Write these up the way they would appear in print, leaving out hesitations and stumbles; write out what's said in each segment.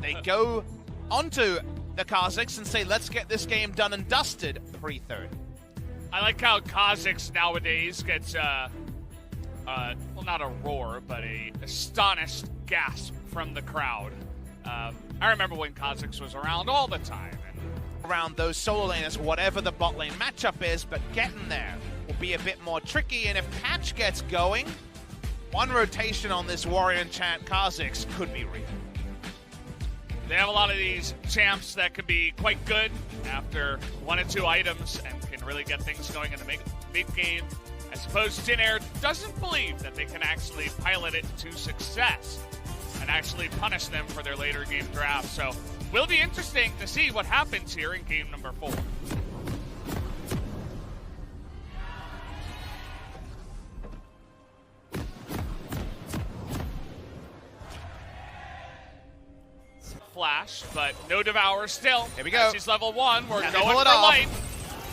They go onto the Kazakhs and say, let's get this game done and dusted pre-third. I like how Kazakhs nowadays gets, well, not a roar, but a astonished gasp from the crowd. I remember when Kazakhs was around all the time. Around those solo laners, whatever the bot lane matchup is, but getting there will be a bit more tricky, and if Catch gets going, one rotation on this Warrior Enchant Kazakhs could be real. They have a lot of these champs that can be quite good after 1 or 2 items and can really get things going in the mid-game. I suppose JinAir doesn't believe that they can actually pilot it to success and actually punish them for their later game draft. So will be interesting to see what happens here in game number 4. Flash, but no Devour still. Here we go. She's level 1. We're Can going for light.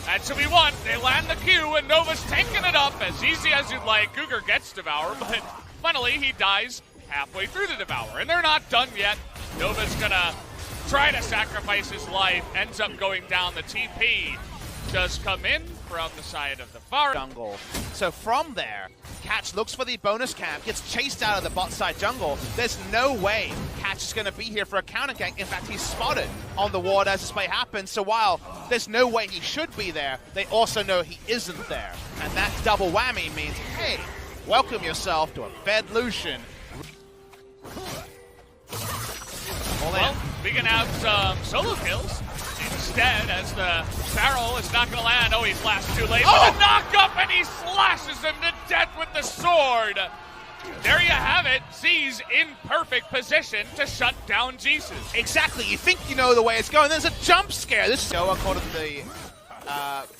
That's what we want. They land the Q, and Nova's tanking it up as easy as you'd like. Cougar gets Devour, but finally he dies halfway through the Devour, and they're not done yet. Nova's gonna try to sacrifice his life, ends up going down. The TP does come in from the side of the far jungle. So from there, Catch looks for the bonus camp, gets chased out of the bot side jungle. There's no way Catch is going to be here for a counter gank. In fact, he's spotted on the ward as this play happens. So while there's no way he should be there, they also know he isn't there. And that double whammy means, hey, welcome yourself to a Fed Lucian. Well, we can have some solo kills instead, as the barrel is not going to land. Oh, he flashed too late. Oh! With a knock-up, and he slashes him to death with the sword. There you have it. Z's in perfect position to shut down Jesus. Exactly. You think you know the way it's going. There's a jump scare. This is according to the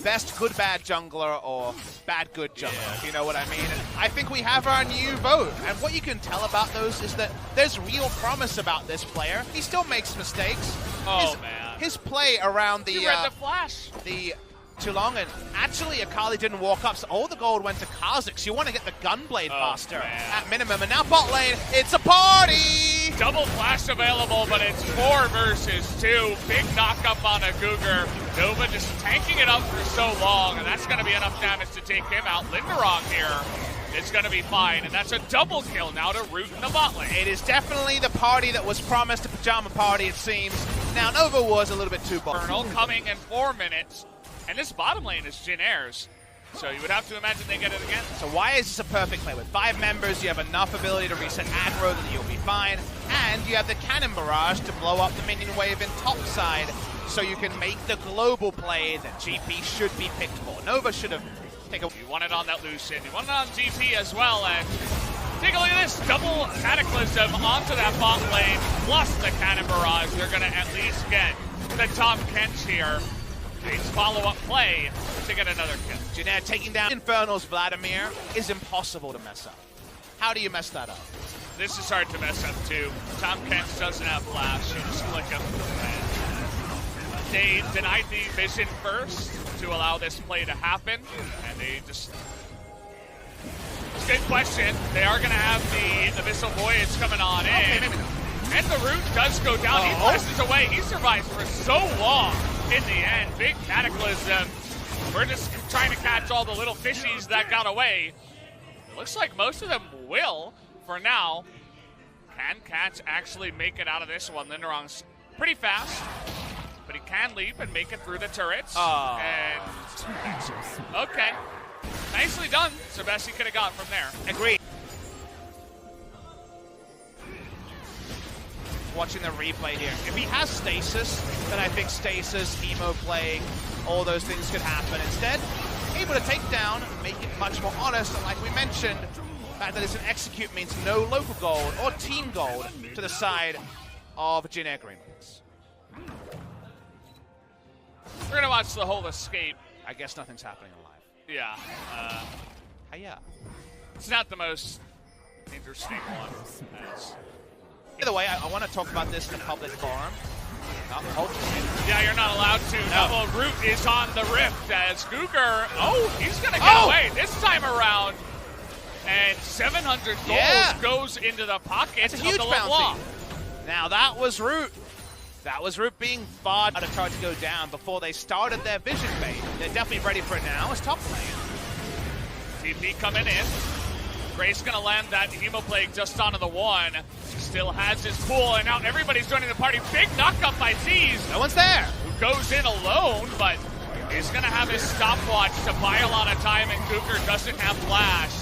best good-bad jungler or bad-good jungler, if you know what I mean. And I think we have our new vote. And what you can tell about those is that there's real promise about this player. He still makes mistakes. Oh, man. His play around the... You read the flash. The too long, and actually Akali didn't walk up, so all the gold went to Kazakhs. You want to get the Gunblade faster at minimum, and now bot lane, it's a party! Double flash available, but it's 4 versus 2. Big knock-up on a Cougar. Nova just tanking it up for so long, and that's going to be enough damage to take him out. Linderong here is going to be fine, and that's a double kill now to root in the bot lane. It is definitely the party that was promised, a pajama party, it seems. Now, Nova was a little bit too bold. Colonel coming in 4 minutes. And this bottom lane is JinAir's, so you would have to imagine they get it again. So why is this a perfect play? With 5 members, you have enough ability to reset aggro that you'll be fine, and you have the Cannon Barrage to blow up the minion wave in top side, so you can make the global play that GP should be picked for. Nova should have taken... You want it on that Lucian, you want it on GP as well, and take a look at this, double Cataclysm onto that bot lane, plus the Cannon Barrage. They're going to at least get the Tom Kench here. Nice follow-up play to get another kill. JinAir taking down Infernal's Vladimir is impossible to mess up. How do you mess that up? This is hard to mess up too. Tom Kent doesn't have flash, you just click him. And they denied the vision first to allow this play to happen, and they just... Good question. They are going to have the Abyssal Voyage coming on in. And the root does go down. He presses away. He survives for so long. In the end, big Cataclysm. We're just trying to catch all the little fishies that got away. It looks like most of them will for now. Can Catch actually make it out of this one? Linderong's pretty fast, but he can leap and make it through the turrets. And okay, nicely done. It's the best he could have got from there. Agreed. Watching the replay here. If he has stasis, then I think stasis, emo play, all those things could happen. Instead, able to take down, make it much more honest, and like we mentioned, the fact that it's an execute means no local gold or team gold to the side of JinAir GreenWings. We're gonna watch the whole escape. I guess nothing's happening alive. Yeah. Hiya. It's not the most interesting one. Either way, I want to talk about this in a public forum. Yeah, you're not allowed to. No. Root is on the rift as Cougar. Oh, he's going to get away this time around. And 700 gold goes into the pockets of the LeBlanc. Now that was Root. That was Root being barred to try to go down before they started their vision bait. They're definitely ready for it now. It's top lane. TP coming in. Grace gonna land that Hemoplague just onto the one. Still has his pool, and now everybody's joining the party. Big knock-up by Z's. No one's there. Who goes in alone, but he's gonna have his stopwatch to buy a lot of time, and Cougar doesn't have flash.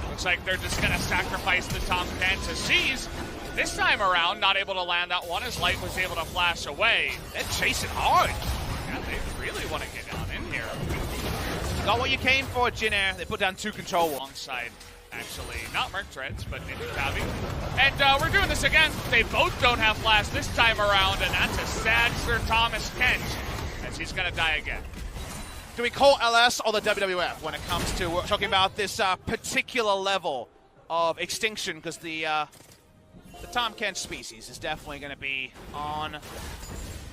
Looks like they're just gonna sacrifice the Tom Ken to Z's. This time around, not able to land that one as Light was able to flash away. They're chasing hard. Yeah, they really want to get down in here. Got what you came for, JinAir. They put down 2 control walls. Alongside, actually, not Merc Treads, but Ninja Tavi. And we're doing this again. They both don't have flash this time around, and that's a sad Sir Thomas Kent, as he's going to die again. Do we call LS or the WWF when it comes to talking about this particular level of extinction? Because the Tom Kent species is definitely going to be on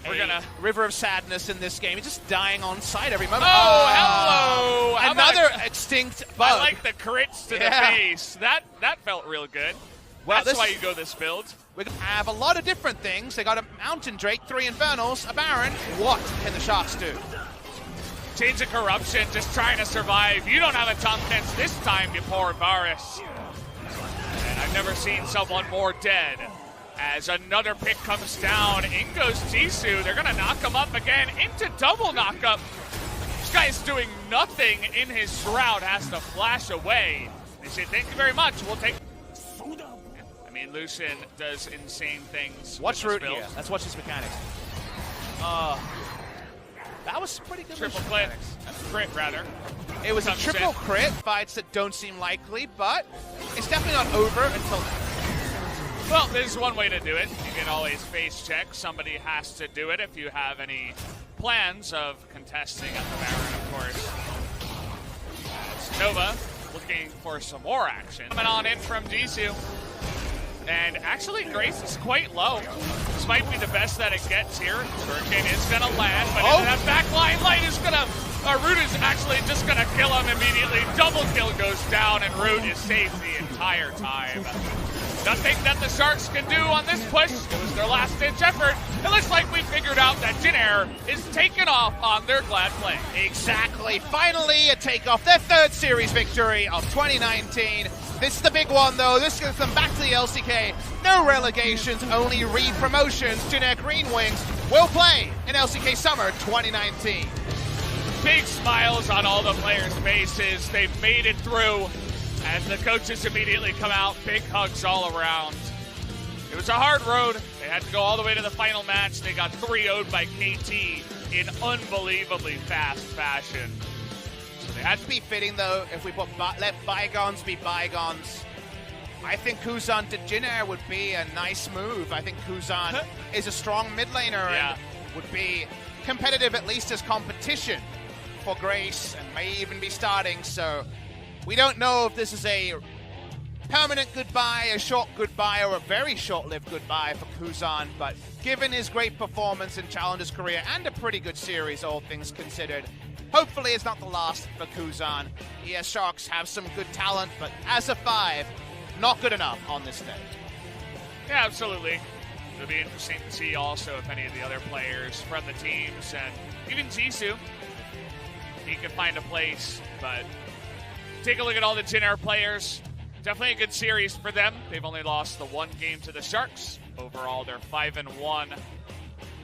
a river of sadness in this game. He's just dying on sight every moment. Oh, hello! Another extinct bug. I like the crits to the face. That felt real good. Well, that's why you go this build. We have a lot of different things. They got a Mountain Drake, 3 Infernals, a Baron. What can the Sharks do? Chains of Corruption, just trying to survive. You don't have a Tom Kent this time, you poor Varus. And I've never seen someone more dead. As another pick comes down, in goes Jisoo. They're going to knock him up again into double knockup. This guy's doing nothing in his shroud, has to flash away. They say, thank you very much, we'll take... I mean, Lucian does insane things. Watch Root here. Let's watch his mechanics. That was pretty good. Triple crit. Crit, rather. It was a triple crit. Fights that don't seem likely, but it's definitely not over until then. Well, there's one way to do it. You can always face check. Somebody has to do it if you have any plans of contesting at the Baron, of course. It's Nova looking for some more action. Coming on in from Jisoo. And actually, Grace is quite low. This might be the best that it gets here. Hurricane is going to land, but into that back line, Light is going to... Root is actually just going to kill him immediately. Double kill goes down, and Root is safe the entire time. Nothing that the Sharks can do on this push. It was their last-ditch effort. It looks like we figured out that JinAir is taking off on their glad play. Exactly. Finally, a takeoff. Their 3rd series victory of 2019. This is the big one, though. This gets them back to the LCK. No relegations, only re-promotions. JinAir GreenWings will play in LCK Summer 2019. Big smiles on all the players' faces. They've made it through. As the coaches immediately come out, big hugs all around. It was a hard road. They had to go all the way to the final match. They got 3-0'd by KT in unbelievably fast fashion. So they had to be fitting, though, if we let bygones be bygones. I think Kuzan to JinAir would be a nice move. I think Kuzan is a strong mid laner and would be competitive, at least as competition for Grace, and may even be starting, so we don't know if this is a permanent goodbye, a short goodbye, or a very short-lived goodbye for Kuzan, but given his great performance in Challenger's career and a pretty good series, all things considered, hopefully it's not the last for Kuzan. ES Sharks have some good talent, but as a 5, not good enough on this day. Yeah, absolutely. It'll be interesting to see also if any of the other players from the teams, and even Jisoo, he can find a place, but take a look at all the JinAir players. Definitely a good series for them. They've only lost the 1 game to the Sharks. Overall, they're 5-1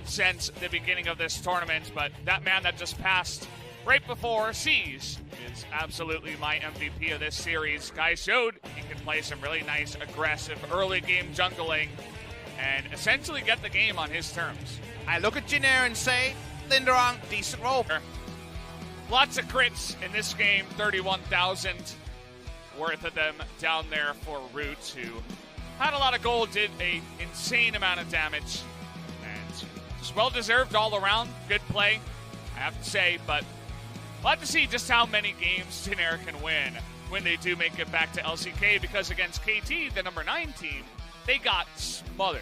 since the beginning of this tournament, but that man that just passed right before C's is absolutely my MVP of this series. Guy showed he can play some really nice, aggressive, early game jungling and essentially get the game on his terms. I look at JinAir and say, Linderong, decent role. Lots of crits in this game, 31,000 worth of them down there for Root, who had a lot of gold, did an insane amount of damage, and just well-deserved all around. Good play, I have to say, but we'll have to see just how many games JinAir can win when they do make it back to LCK, because against KT, the number 9 team, they got smothered.